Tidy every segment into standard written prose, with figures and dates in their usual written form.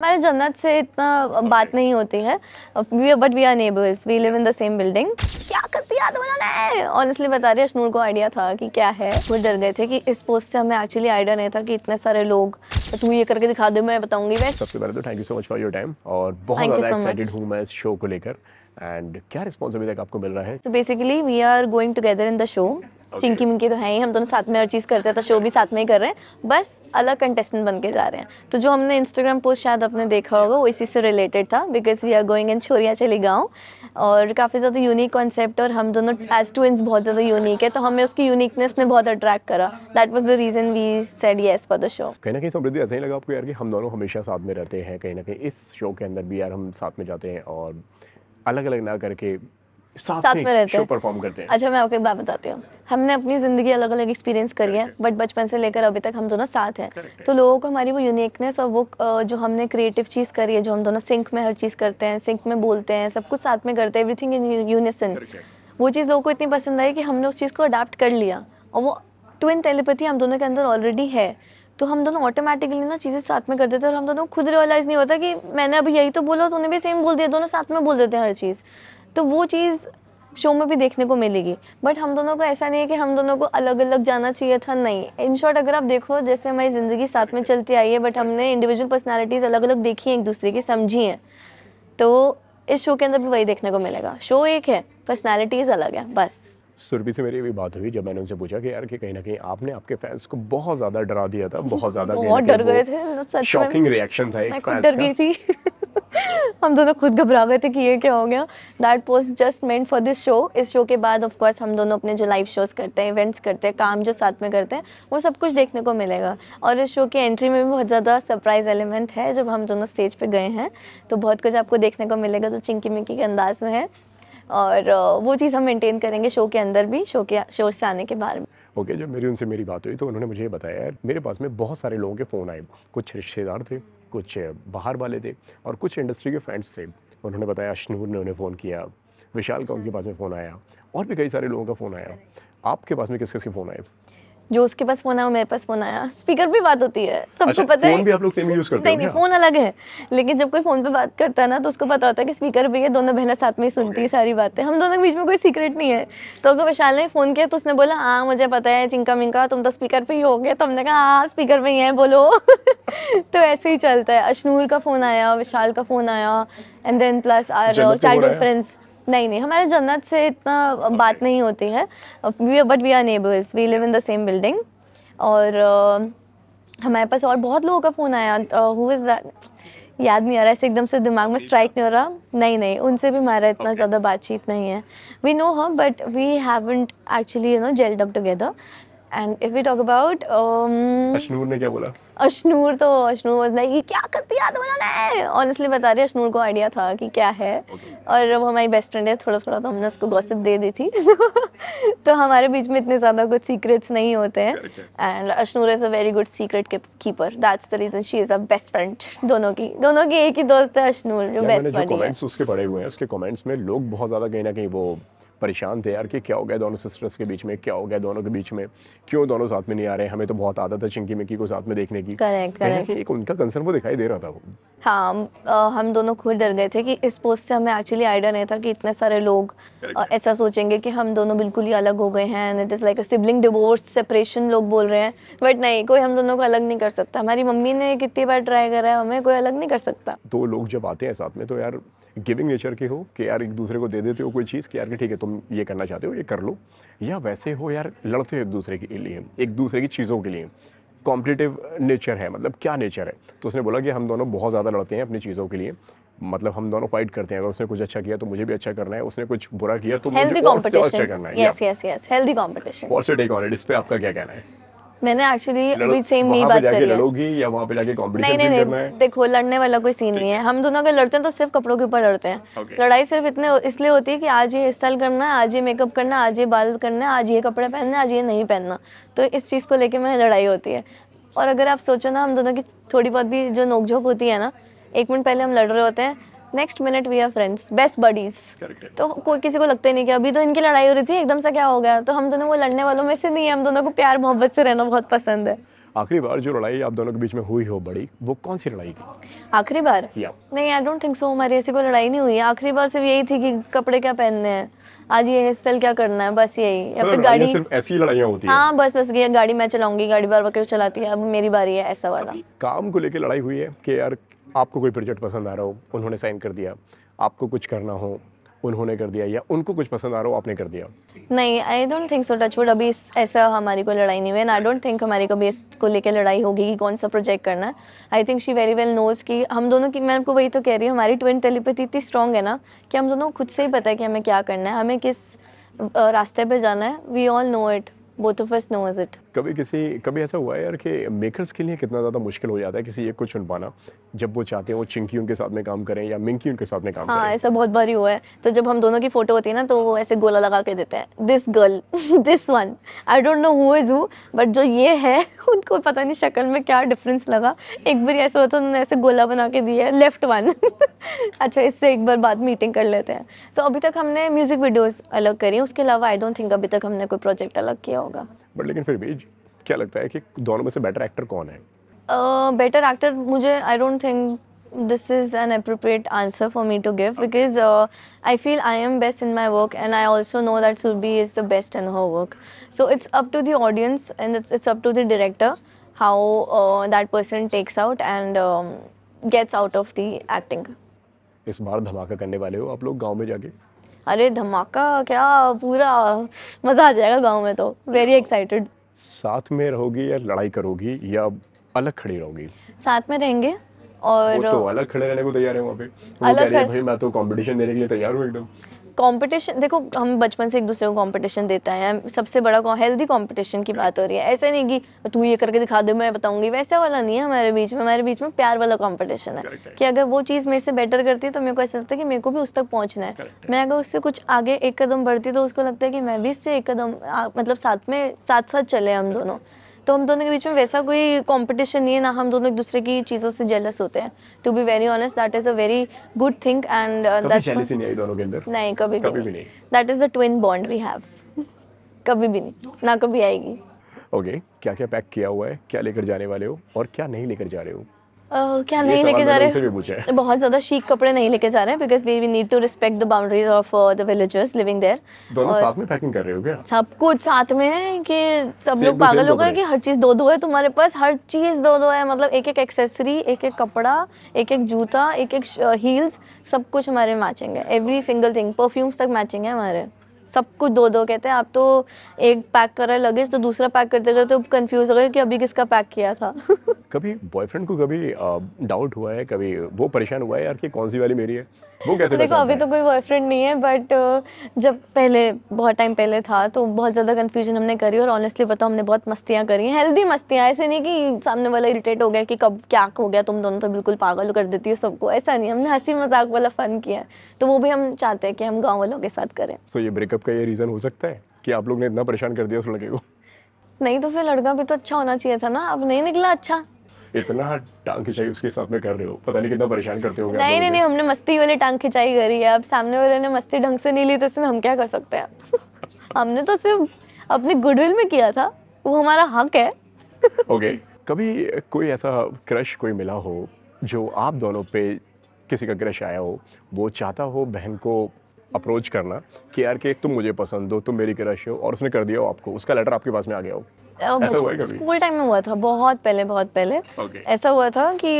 हमारे जन्नत से इतना बात नहीं होती है, but we are neighbours, we live in the same building. क्या कर दिया दोनों ने? ऑनेस्टली बता रही है, अशनूर को आइडिया था कि क्या है। वो डर गए थे कि इस पोस्ट से हमें एक्चुअली आइडिया नहीं था कि इतने सारे लोग, तो तू ये करके दिखा दे, मैं बताऊंगी। सबसे पहले तो thank you so much for your time, और बहुत ज़्यादा एक्साइटेड हूँ मैं इस शो को लेकर। एंड क्या रिस्पॉन्स अभी तक आपको मिल रहा है? तो basically we are going together in the show. Chinki Minki तो है ही, हम दोनों साथ में हर चीज़ करते हैं, तो शो भी साथ में ही कर रहे हैं, बस अलग कंटेस्टेंट बन के जा रहे हैं। तो जो हमने इंस्टाग्राम पोस्ट शायद आपने देखा होगा, वो इसी से रिलेटेड था, because we are going in Chhoriyan Chali गाँव, और काफ़ी ज़्यादा यूनिक कॉन्सेप्ट, और हम दोनों एज ट्विंस बहुत ज़्यादा यूनिक है, तो हमें उसकी यूनिकनेस ने बहुत अट्रैक्ट करा। That was the reason we said yes for the show. कहीं ना कहीं समृद्धि ऐसा ही लगा आपको यार कि हम दोनों हमेशा साथ में रहते हैं, कहीं ना कहीं इस शो के अंदर भी यार हम साथ में जाते हैं और अलग अलग ना करके साथ में रहते शो परफॉर्म करते हैं। अच्छा, मैं आपको एक बात बताती हूँ, हमने अपनी ज़िंदगी अलग अलग एक्सपीरियंस करी है, बट बचपन से लेकर अभी तक हम दोनों साथ हैं। तो लोगों को हमारी वो यूनिकनेस और वो जो हमने क्रिएटिव चीज़ करी है, जो हम दोनों सिंक में हर चीज़ करते हैं, सिंक में बोलते हैं, सब कुछ साथ में करते हैं, एवरीथिंग इन यूनिसन, वो चीज़ लोगों को इतनी पसंद आई कि हमने उस चीज़ को अडाप्ट कर लिया, और वो ट्विन टेलीपैथी हम दोनों के अंदर ऑलरेडी है। तो हम दोनों ऑटोमेटिकली ना चीज़ें साथ में कर देते हैं, और हम दोनों खुद रियलाइज़ नहीं होता कि मैंने अभी यही तो बोला, तूने भी सेम बोल दिया, दोनों साथ में बोल देते हैं हर चीज़। तो वो चीज़ शो में भी देखने को मिलेगी, बट हम दोनों को ऐसा नहीं है कि हम दोनों को अलग अलग जाना चाहिए था, नहीं। इन शॉर्ट अगर आप देखो, जैसे हमारी ज़िंदगी साथ में चलती आई है, बट हमने इंडिविजुअल पर्सनालिटीज़ अलग अलग देखी हैं, एक दूसरे की समझी हैं, तो इस शो के अंदर भी वही देखने को मिलेगा। शो एक है, पर्सनैलिटीज़ अलग है, बस। सुरभि से मेरी भी बात हुई जब मैंने उनसे पूछा कि यार कि कहीं ना कहीं आपने आपके फैंस को बहुत ज़्यादा डरा दिया था, बहुत ज़्यादा डर गए थे, सच में शॉकिंग रिएक्शन था एक फैंस डर गई थी। हम दोनों खुद घबरा गए थे कि ये क्या हो गया। That was just meant for this show. इस शो के बाद ऑफ कोर्स हम दोनों अपने जो लाइव शोज करते हैं, इवेंट्स करते हैं, काम जो साथ में करते हैं, वो सब कुछ देखने को मिलेगा। और इस शो की एंट्री में भी बहुत ज़्यादा सरप्राइज एलिमेंट है। जब हम दोनों स्टेज पे गए हैं तो बहुत कुछ आपको देखने को मिलेगा, तो चिंकी मिंकी के अंदाज में है, और वो चीज़ हम मेंटेन करेंगे शो के अंदर भी, शो से आने के बाद भी। ओके, जब उनसे मेरी बात हुई तो उन्होंने मुझे ये बताया यार, मेरे पास में बहुत सारे लोगों के फ़ोन आए, कुछ रिश्तेदार थे, कुछ बाहर वाले थे, और कुछ इंडस्ट्री के फ्रेंड्स थे। उन्होंने बताया अशनूर ने उन्हें फ़ोन किया, विशाल का उनके पास में फ़ोन आया, और भी कई सारे लोगों का फ़ोन आया। आपके पास में किस किस के फ़ोन आए? जो उसके पास फोन आया, मेरे पास फोन आया। स्पीकर पे बात होती है, सबको पता है। फोन भी आप लोग सेम यूज करते हो? नहीं, फोन अलग है, लेकिन जब कोई फोन पे बात करता है ना, तो उसको पता होता है कि स्पीकर पे ये दोनों बहनें साथ में ही सुनती है सारी बातें। हम दोनों के बीच में कोई सीक्रेट नहीं है। तो अगर विशाल ने फ़ोन किया तो उसने बोला हाँ मुझे पता है चिंका मिंका, तुम तो स्पीकर पे ही हो गए। तो हमने कहा हाँ स्पीकर पे ही है, बोलो। तो ऐसे ही चलता है। अशनूर का फ़ोन आया, विशाल का फ़ोन आया, and then plus our childhood friends. नहीं, हमारे जन्नत से इतना बात नहीं होती है, but we are neighbours, we live in the same building. और हमारे पास और बहुत लोगों का फ़ोन आया। हु इज़ दैट, याद नहीं आ रहा, ऐसे एकदम से दिमाग में स्ट्राइक नहीं हो रहा। नहीं, उनसे भी हमारा इतना ज़्यादा बातचीत नहीं है। We know her, but we haven't actually gelled up together. And if we talk about Ashnoor ने क्या बोला? अशनूर वाज लाइक, ये क्या कर दिया दोनों ने? ऑनेस्टली बता रही है, अशनूर को आइडिया था कि क्या है, और वो हमारी बेस्ट फ्रेंड है, थोड़ा थोड़ा तो हमने उसको गॉसिप दे दी थी। तो हमारे बीच में इतने ज़्यादा कुछ सीक्रेट्स नहीं होते हैं, and Ashnoor is a very good secret keeper. That's the reason she is a best friend. दोनों की एक ही दोस्त है अशनूर, जो बेस्ट फ्रेंड है। कमेंट्स उसके पड़े हुए हैं, उसके कमेंट्स में लोग बहुत ज़्यादा कहीं ना कहीं वो परेशान थे यार कि क्या हो गया दोनों सिस्टर्स के बीच में, क्या हो गया दोनों के बीच में, क्यों दोनों साथ में नहीं आ रहे? हमें तो बहुत आदत है चिंकी मिंकी को साथ में देखने की। करेक्ट। एक उनका कंसर्न वो दिखाई दे रहा था वो। हाँ, हम दोनों खुद डर गए थे कि इस पोस्ट से हमें एक्चुअली आइडिया नहीं था कि इतने सारे लोग ऐसा सोचेंगे कि हम दोनों बिल्कुल ही अलग हो गए हैं, and it is like a sibling divorce, separation लोग बोल रहे हैं, बट नहीं, कोई हम दोनों को अलग नहीं कर सकता। हमारी मम्मी ने कितनी बार ट्राई करा है, हमें कोई अलग नहीं कर सकता। तो लोग जब आते हैं साथ में तो यार गिविंग नेचर के हो कि यार एक दूसरे को दे देते हो कोई चीज़ कि यार कि ठीक है तुम ये करना चाहते हो ये कर लो, या वैसे हो यार लड़ते हो एक दूसरे के लिए, एक दूसरे की चीज़ों के लिए? कॉम्पिटिटिव नेचर है, मतलब क्या नेचर है? तो उसने बोला कि हम दोनों बहुत ज़्यादा लड़ते हैं अपनी चीज़ों के लिए, मतलब हम दोनों फाइट करते हैं, अगर उसने कुछ अच्छा किया तो मुझे भी अच्छा करना है, उसने कुछ बुरा किया तो मुझे और अच्छा करना है। Yes, healthy competition. What's your take on it? इस पे आपका क्या कहना है? मैंने एक्चुअली अभी सेम नहीं बात करी है। लड़ोगी या वहाँ पे जाके कॉम्पिटिशन करना है? देखो, लड़ने वाला कोई सीन नहीं है। हम दोनों अगर लड़ते हैं तो सिर्फ कपड़ों के ऊपर लड़ते हैं। लड़ाई सिर्फ इतने इसलिए होती है कि आज ये स्टाइल करना है, आज ये मेकअप करना है, आज ये बाल करना है, आज ये कपड़े पहनना है, आज ये नहीं पहनना। तो इस चीज़ को लेके मेरी लड़ाई होती है। और अगर आप सोचो ना, हम दोनों की थोड़ी बहुत भी जो नोकझोंक होती है ना, 1 मिनट पहले हम लड़ रहे होते हैं, next minute we are friends, best buddies. तो कोई किसी को लगता ही नहीं कि अभी तो इनकी लड़ाई हो रही थी, एकदम से क्या हो गया। तो हम दोनों वो लड़ने वालों में से नहीं है, हम दोनों को प्यार मोहब्बत से रहना बहुत पसंद है। आखिरी बार जो लड़ाई आप दोनों के बीच में हुई हो बड़ी, वो कौन सी लड़ाई थी? आखिरी बार? या नहीं, आई डोंट थिंक सो, हमारी ऐसी कोई लड़ाई नहीं हुई है। आखिरी बार सिर्फ यही थी कि कपड़े क्या पहनने हैं, आज ये हेयर स्टाइल क्या करना है, बस यही। या फिर लड़ाइयाँ गाड़ी, सिर्फ ऐसी लड़ाइयाँ होती हैं। हाँ बस ये गाड़ी मैं चलाऊंगी, गाड़ी बार बार क्यों चलाती है, अब मेरी बारी है, ऐसा वाला। काम को लेके लड़ाई हुई है कि यार आपको कोई प्रोजेक्ट पसंद आ रहा हो, उन्होंने साइन कर दिया, आपको कुछ करना हो, उन्होंने कर दिया, या उनको कुछ पसंद आ रहा हो, आपने कर दिया? नहीं, I don't think so, touchwood अभी ऐसा हमारी कोई लड़ाई नहीं हुई है। आई डोंट थिंक हमारी कभी इसको लेके लड़ाई होगी कि कौन सा प्रोजेक्ट करना है। I think she very well knows कि हम दोनों की, मैं आपको वही तो कह रही हूँ, हमारी ट्विन टेलीपैथी इतनी स्ट्रॉन्ग है ना कि हम दोनों खुद से ही पता है कि हमें क्या करना है, हमें किस रास्ते पे जाना है। We all know it, both of us knows it. कभी ऐसा हुआ है यार कि मेकर्स के लिए कितना ज़्यादा मुश्किल हो जाता है किसी एक को चुन पाना, जब वो चाहते हैं वो चिंकी उनके साथ में काम करें या मिंकी उनके साथ में काम हाँ, करें? ऐसा बहुत बारी हुआ है। तो जब हम दोनों की फोटो होती है ना, तो वो ऐसे गोला लगा के देते हैं, this girl, this one, I don't know who is who, but जो ये है उनको पता नहीं शक्ल में क्या डिफरेंस लगा। एक बार ऐसा होता है, उन्होंने ऐसे गोला बना के दिया है, लेफ्ट वन। अच्छा, इससे एक बार बाद मीटिंग कर लेते हैं। तो अभी तक हमने म्यूजिक वीडियोस अलग करी, उसके अलावा आई डोंट थिंक अभी तक हमने कोई प्रोजेक्ट अलग किया होगा। बट लेकिन फिर भी क्या लगता है कि दोनों में से बेटर एक्टर कौन है? बेटर एक्टर, मुझे आई don't think this is an appropriate answer for me to give, because I feel I am best in my work, and I also know that Surbhi is the best in her work. So it's up to the audience, and it's up to the director how that person takes out and gets out of the acting. इस बार धमाका करने वाले हो आप लोग गांव में जाके? अरे धमाका क्या, पूरा मज़ा आ जाएगा गांव में, तो वेरी एक्साइटेड। साथ में रहोगी या लड़ाई करोगी या अलग खड़ी रहोगी? साथ में रहेंगे। और वो तो अलग खड़े रहने को तैयार है वहाँ पे, वो कह रही है भाई मैं तो कंपटीशन देने के लिए तैयार हूँ एकदम। कंपटीशन, देखो हम बचपन से एक दूसरे को कंपटीशन देते हैं, सबसे बड़ा हेल्दी कंपटीशन की बात हो रही है। ऐसा नहीं कि तू ये करके दिखा दे मैं बताऊंगी, वैसा वाला नहीं है हमारे बीच में प्यार वाला कंपटीशन है कि अगर वो चीज़ मेरे से बेटर करती है तो मेरे को ऐसा लगता है कि मेरे को भी उस तक पहुंचना है। मैं अगर उससे कुछ आगे एक कदम बढ़ती तो उसको लगता है कि मैं भी इससे एक कदम मतलब साथ चले हम दोनों। तो हम दोनों के बीच में वैसा कोई कंपटीशन नहीं है, ना हम दोनों एक दूसरे की चीज़ों से जेलस होते हैं। To be very honest, that is a very good thing, and that's jealousy नहीं आई दोनों के अंदर? नहीं, कभी भी नहीं। That is the twin bond we have. कभी भी नहीं, ना कभी आएगी। ओके, क्या क्या पैक किया हुआ है, क्या लेकर जाने वाले हो और क्या नहीं लेकर जा रहे हो? क्या नहीं लेके जा रहे हैं? बहुत ज़्यादा शीक कपड़े नहीं लेके जा रहे हैं, because we need to respect the boundaries of the villagers living there. दोनों साथ में पैकिंग कर रहे हो क्या? सब कुछ साथ में है कि सब लोग पागल हो गए कि हर चीज़ दो है तुम्हारे पास, हर चीज़ दो है, मतलब एक एक एक्सेसरी, एक एक कपड़ा, एक एक जूता, एक एक हील्स, सब कुछ हमारे मैचिंग है। एवरी सिंगल थिंग, परफ्यूम्स तक मैचिंग है हमारे, सब कुछ दो कहते हैं। आप तो एक पैक कर रहे हैं लगेज, तो दूसरा पैक करते करते तो कंफ्यूज हो गए कि अभी किसका पैक किया था। कभी बॉयफ्रेंड को कभी डाउट हुआ है, कभी वो परेशान हुआ है यार कि कौन सी वाली मेरी है? वो कैसे देखो अभी तो कोई बॉयफ्रेंड नहीं है, बट जब पहले बहुत टाइम पहले था तो बहुत ज़्यादा कंफ्यूजन हमने करी, और ऑनेस्टली बताओ हमने बहुत मस्तियाँ करी हैं, हेल्दी मस्तियाँ। ऐसे नहीं कि सामने वाला इरिटेट हो गया कि कब क्या हो गया, तुम दोनों तो बिल्कुल पागल कर देती हो सबको, ऐसा नहीं। हमने हंसी मजाक वाला फन किया है, तो वो भी हम चाहते हैं कि हम गाँव वालों के साथ करें। तो ये ब्रेकअप का ये रीज़न हो सकता है कि आप लोग ने इतना परेशान कर दिया उस लड़के को? नहीं तो फिर लड़का भी तो अच्छा होना चाहिए था ना, अब नहीं निकला अच्छा। इतना टांग खिंचाई उसके साथ में कर रहे हो, पता नहीं कितना परेशान करते हो। नहीं, हमने मस्ती वाली टांग खिंचाई करी है। अब सामने वाले ने मस्ती ढंग से नहीं ली तो इसमें हम क्या कर सकते हैं। हमने तो सिर्फ अपनी गुडविल में किया था, वो हमारा हक है। ओके, कभी कोई ऐसा क्रश कोई मिला हो जो आप दोनों पे किसी का क्रश आया हो, वो चाहता हो बहन को अप्रोच करना कि यार कि तुम मुझे पसंद हो, तुम मेरी क्रश हो, और उसने कर दिया हो आपको, उसका लेटर आपके पास में आ गया हो? ऐसा हुआ है कभी? स्कूल टाइम में हुआ था, बहुत पहले okay. ऐसा हुआ था कि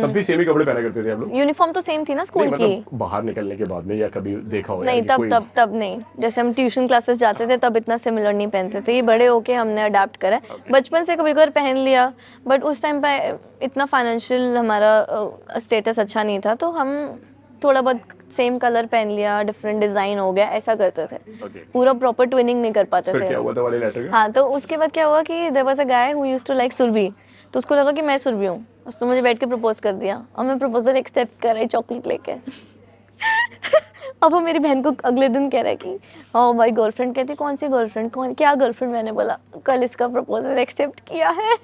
तब भी सेम ही कपड़े पहना करते थे आप लोग? यूनिफॉर्म तो सेम थी ना स्कूल की। मतलब बाहर निकलने के बाद में या कभी देखा हो? नहीं, तब नहीं। जैसे हम ट्यूशन क्लासेस जाते थे तब इतना सिमिलर नहीं पहनते थे, ये बड़े होके हमने अडेप्ट करा। बचपन से कभी कभार पहन लिया, बट उस टाइम पे इतना फाइनेंशियल हमारा स्टेटस अच्छा नहीं था, तो हम थोड़ा बहुत सेम कलर पहन लिया, डिफरेंट डिजाइन हो गया, ऐसा करते थे। पूरा प्रॉपर ट्विनिंग नहीं कर पाते थे। क्या हुआ था वाले लेटर का? हाँ, तो उसके बाद क्या हुआ कि there was a guy who used to like Surbhi, तो उसको लगा कि मैं सुरभि हूँ, उसने मुझे बैठ के प्रपोज कर दिया, और मैं प्रपोजल एक्सेप्ट कर रही चॉकलेट लेके। अब वो मेरी बहन को अगले दिन कह रहा है कि ओ भाई गर्लफ्रेंड, कहती कौन सी गर्लफ्रेंड, कौन क्या गर्लफ्रेंड? मैंने बोला कल इसका प्रपोजल एक्सेप्ट किया है।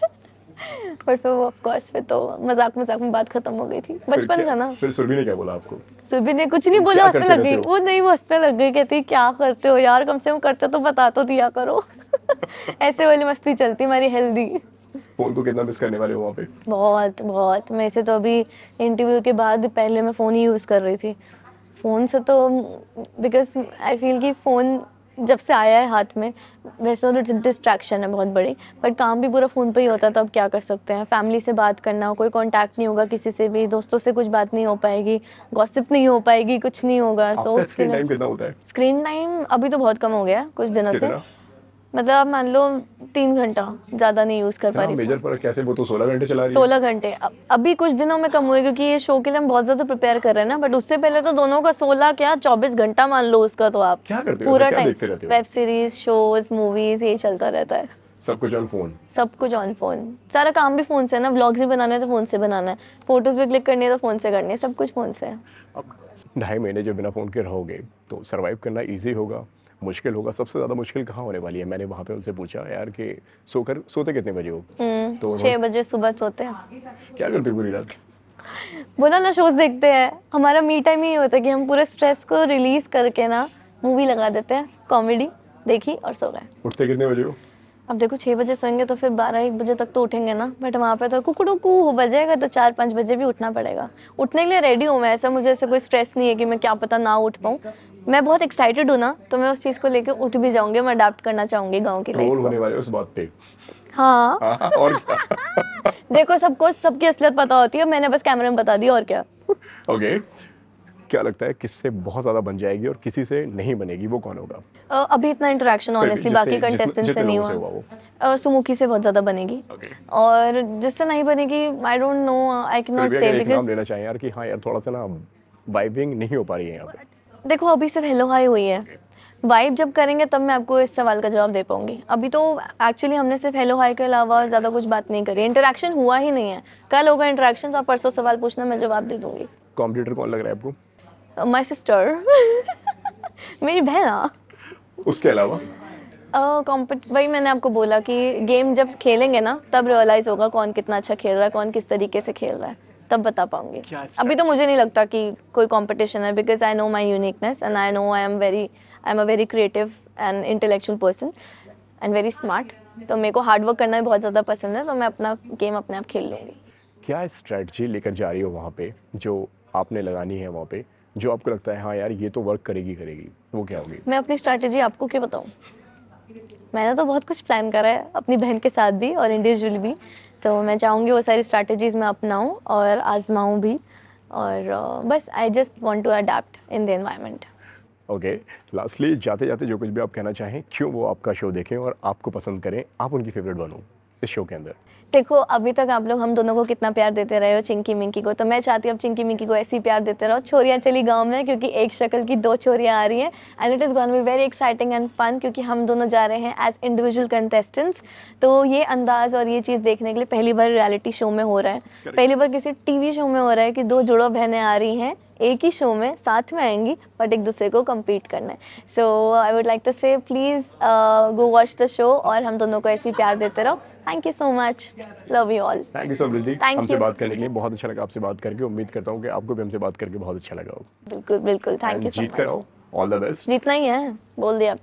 पर फिर वो ऑफ कोर्स फिर तो मजाक में बात खत्म हो गई थी, बचपन था ना। फिर सुरभि ने क्या बोला आपको? सुरभि ने कुछ नहीं बोला, हंसने लग गई वो। नहीं, वो हंसने लग गई, कहती क्या करते हो यार, कम से कम करते तो बता तो दिया करो। ऐसे वाली मस्ती चलती हमारी हेल्दी। फोन को कितना मिस करने वाले हो वहाँ पे? बहुत बहुत, मैं इसे तो अभी इंटरव्यू के बाद पहले मैं फ़ोन ही यूज़ कर रही थी। फ़ोन से तो बिकॉज आई फील कि फ़ोन जब से आया है हाथ में, वैसे तो डिस्ट्रैक्शन है बहुत बड़ी, बट काम भी पूरा फ़ोन पर ही होता है, तो अब क्या कर सकते हैं। फैमिली से बात करना, कोई कांटेक्ट नहीं होगा किसी से भी, दोस्तों से कुछ बात नहीं हो पाएगी, गॉसिप नहीं हो पाएगी, कुछ नहीं होगा। तो आपका उसके स्क्रीन लिए टाइम कितना होता है? स्क्रीन टाइम अभी तो बहुत कम हो गया है कुछ दिनों से, कितना? मतलब आप मान लो 3 घंटा, ज़्यादा नहीं यूज़ कर पा इतना रही। मेजर पर कैसे? वो तो 16 घंटे चला रही है। 16 घंटे अभी कुछ दिनों में कम हुए, क्योंकि ये शो के लिए हम बहुत ज़्यादा प्रिपेयर कर रहे हैं ना, बट उससे पहले तो दोनों का 16 क्या 24 घंटा मान लो उसका। तो आप क्या करते हो? पूरा क्या टाइम देखते रहते हो? वेब सीरीज, शोज, मूवीज, यही चलता रहता है। सब कुछ ऑन फोन? सब कुछ ऑन फोन, सारा काम भी फ़ोन से है ना, व्लॉग्स भी बनाना है तो फ़ोन से बनाना है, फोटोज़ भी क्लिक करनी है तो फ़ोन से करनी है, सब कुछ फ़ोन से है। अब 2.5 महीने जो बिना फ़ोन के रहोगे तो सर्वाइव करना इजी होगा, मुश्किल होगा? सबसे ज़्यादा मुश्किल कहाँ होने वाली है? मैंने वहाँ पे उनसे पूछा यार कि सोते कितने बजे हो? तो 6 बजे सुबह सोते हैं। क्या करते हो पूरी रात? बोला ना, शोज देखते हैं। हमारा मी टाइम ही होता है कि हम पूरे स्ट्रेस को रिलीज करके ना मूवी लगा देते हैं, कॉमेडी देखी और सो गए। उठते कितने बजे हो? अब देखो 6 बजे सोएंगे तो फिर 12-1 बजे तक तो उठेंगे ना, बट वहाँ पे तो कुकड़ू हो बजेगा, तो 4-5 बजे भी उठना पड़ेगा। उठने के लिए रेडी हूँ मैं, ऐसा मुझे ऐसे कोई स्ट्रेस नहीं है कि मैं क्या पता ना उठ पाऊँ। मैं बहुत एक्साइटेड हूँ ना, तो मैं उस चीज़ को लेकर उठ भी जाऊँगी, मैं अडाप्ट करना चाहूँगी गाँव की ट्रोल लाइफ होने को। वाले हो उस बात पे? हाँ हाँ, और क्या? देखो, सबको सबकी असलियत पता होती है, मैंने बस कैमरे में बता दिया, और क्या। ओके, क्या लगता है किससे बहुत ज़्यादा बन जाएगी और किसी से नहीं बनेगी, वो कौन होगा? अभी इतना इंटरेक्शन ऑनेस्टली बाकी कंटेस्टेंट से नहीं लोगों से हुआ। हुआ वो? सुमुखी से बहुत ज़्यादा बनेगी, Okay. और जिससे नहीं बनेगी I don't know, I can फिर नॉट भी से, अगर एक नाम बिकॉज लेना चाहें यार कि हाँ यार थोड़ा सा ना वाइबिंग नहीं हो पा रही है यहाँ पे। देखो अभी सिर्फ हेलो हाई हुई है, वाइब जब करेंगे तब मैं आपको इस सवाल का जवाब दे पाऊंगी। अभी तो एक्चुअली हमने सिर्फ हेलो हाई के अलावा ज़्यादा कुछ बात नहीं करी, इंटरेक्शन हुआ ही नहीं है। कल होगा इंटरेक्शन, तो आप परसों सवाल पूछना, मैं जवाब दे दूंगी। कॉम्पिटिटर कौन लग रहा है आपको? माई सिस्टर मेरी बहन। उसके अलावा? वही मैंने आपको बोला कि गेम जब खेलेंगे ना तब रियलाइज़ होगा कौन कितना अच्छा खेल रहा है, कौन किस तरीके से खेल रहा है, तब बता पाऊंगी। अभी तो मुझे नहीं लगता कि कोई कंपटीशन है, because I know my uniqueness and I know I am a very creative and intellectual person and very smart. तो मेरे को हार्ड वर्क करना भी बहुत ज़्यादा पसंद है, तो मैं अपना गेम अपने आप खेल लूँगी। क्या स्ट्रेटजी लेकर जा रही हो वहाँ पे, जो आपने लगानी है वहाँ पे, जो आपको लगता है हाँ यार ये तो वर्क करेगी, वो क्या होगी? मैं अपनी स्ट्रैटेजी आपको क्या बताऊँ, मैंने तो बहुत कुछ प्लान करा है अपनी बहन के साथ भी और इंडिविजुअली भी, तो मैं चाहूँगी वो सारी स्ट्रैटेजीज़ मैं अपनाऊँ और आजमाऊँ भी, और बस I just want to adapt in the environment. Okay, lastly जाते जाते जो कुछ भी आप कहना चाहें, क्यों वो आपका शो देखें और आपको पसंद करें, आप उनकी फेवरेट बनो इस शो के अंदर? देखो अभी तक आप लोग हम दोनों को कितना प्यार देते रहे हो, चिंकी मिंकी को, तो मैं चाहती हूँ अब चिंकी मिंकी को ऐसे ही प्यार देते रहो। छोरियाँ चली गांव में, क्योंकि एक शक्ल की 2 छोरियाँ आ रही हैं, and it is gonna be very exciting and fun, क्योंकि हम दोनों जा रहे हैं एज इंडिविजुअल कंटेस्टेंट्स। तो ये अंदाज और ये चीज़ देखने के लिए पहली बार रियलिटी शो में हो रहा है, पहली बार किसी टीवी शो में हो रहा है कि 2 जुड़वा बहनें आ रही हैं एक ही शो में, साथ में आएंगी बट एक दूसरे को कम्पीट करना है। सो आई वुड लाइक टू से please go watch the show और हम दोनों को ऐसे ही प्यार देते रहो। Thank you so much, love you all. Thank you so much दीदी, Thank हमसे you. बात करने के लिए। बहुत अच्छा लगा आपसे बात करके, उम्मीद करता हूँ कि आपको भी हमसे बात करके बहुत अच्छा लगा होगा। बिल्कुल बिल्कुल, थैंक यू सो जीत कर मच। आओ, ऑल द बेस्ट। जीतना ही है, बोल दिया।